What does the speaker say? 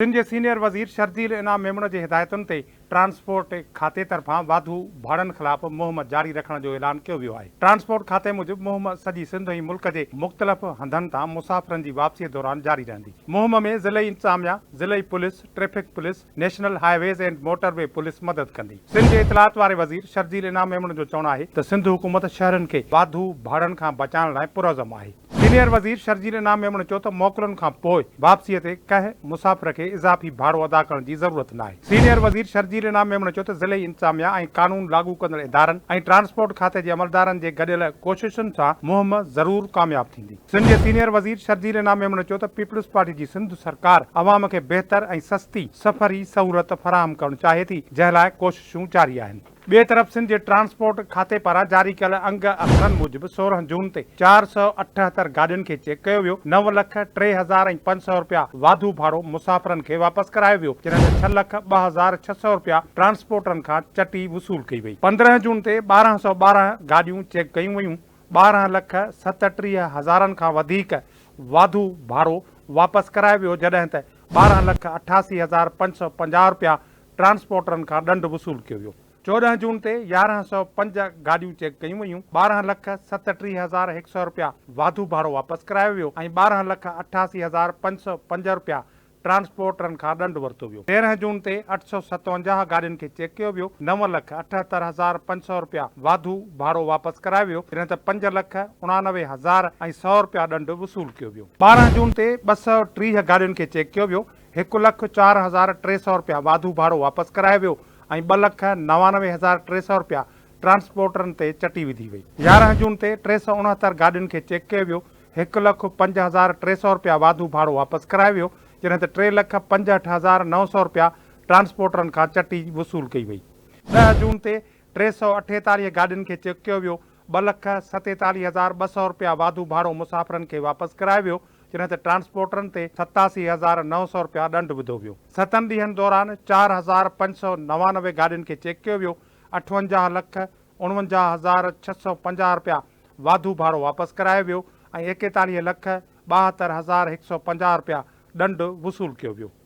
सिंध जे senior वज़ीर शर्जील इनाम मेमण जी हिदायतुनि ते ट्रांसपोर्ट खाते तरफ़ां वाधू भाड़नि ख़िलाफ़ मुहिम जारी रखण जो ऐलान कयो वियो आहे। ट्रांसपोर्ट खाते मूजिबि मुहिम सॼी सिंध ऐं मुल्क जे मुख़्तलिफ़ हंधनि तां मुसाफ़िरनि जी वापसीअ दौरान जारी रहंदी। मुहिम में ज़िलई इंतज़ामिया, ज़िलई police, traffic police, national highways and motorway police मदद कंदी। सिंध जे इतलात वारे वज़ीर शर्जील इनाम मेमण जो चवणु आहे त सिंध हुकूमत शहरनि खे वाधू भाड़नि खां बचाइण लाइ पुरज़म आहे। सीनियर वज़ीर शर्जील इनाम मेमण चयो त मोकलुनि खां पोइ वापसीअ ते कंहिं मुसाफ़िर खे इज़ाफ़ी भाड़ो अदा करण जी ज़रूरत न आहे। सीनियर वज़ीर शर्जील इनाम मेमण चयो त ज़िलई इंतज़ामिया ऐं कानून लागू कंदड़ इदारनि ऐं ट्रांसपोर्ट खाते जे अमलदारनि जे गॾियल कोशिशुनि सां मुहिम ज़रूर कामयाब थींदी। सिंध जे सीनियर वज़ीर शर्जील इनाम मेमण चयो त पीपल्स पार्टी जी सिंध सरकार अवाम खे बहितर ऐं सस्ती सफ़री सहूलियत फराहम करणु चाहे थी, जंहिं लाइ कोशिशूं जारी आहिनि। ॿिए तरफ़ सिंध जे ट्रांसपोर्ट खाते पारां जारी कयल अंग अखरनि मूजिबि 16 जून ते 478 गाॾियुनि खे चेक कयो वियो। 9,03,500 रुपया वाधू भाड़ो मुसाफ़िरनि खे वापसि करायो वियो, जॾहिं त 6,02,600 रुपया ट्रांसपोर्टरनि खां चटी वसूल कई वई। 15 जून ते 1212 गाॾियूं चेक कयूं वयूं। 12,37,000 खां वधीक वाधू भाड़ो वापसि करायो वियो, जॾहिं त 12,88,550 रुपया ट्रांसपोर्टरनि खां ॾंड वसूल कयो वियो। 14 जून ते 1,105 गाॾियूं चेक कयूं वयूं। 12,37,100 रुपया वाधू भाड़ो वापसि करायो वियो ऐं 12,88,505 रुपया ट्रांसपोर्टरनि खां ॾंड वरितो वियो। 13 जून ते 857 गाॾियुनि खे चेक कयो वियो। 9,78,500 रुपया वाधू भाड़ो वापसि करायो वियो, जॾहिं त 5,89,100 रुपया ॾंड वसूल कयो वियो। 12 जून ते 230 गाॾियुनि खे चेक कयो वियो। 1,04,300 रुपया वाधू भाड़ो वापसि करायो वियो ऐं 2,99,300 रुपया ट्रांसपोर्टरनि ते चटी विधी वई। 11 जून ते 369 गाॾियुनि खे चेक कयो वियो। 1,05,300 रुपया वाधू भाड़ो वापसि करायो वियो, जॾहिं त 3,65,900 रुपया ट्रांसपोर्टरनि खां चटी वसूल कई वई। 10 जून ते 348 गाॾियुनि खे चेक कयो वियो। 2,47,200 रुपया वाधू भाड़ो मुसाफ़िरनि खे वापसि करायो वियो, जॾहिं त ट्रांसपोर्टरनि ते 87,900 रुपया ॾंड विधो वियो। 7 ॾींहनि दौरान 4,599 गाॾियुनि खे चेक कयो वियो। 58,49,650 रुपया वाधू भाड़ो वापसि करायो वियो ऐं 41,72,150 रुपया ॾंड वसूल कयो वियो।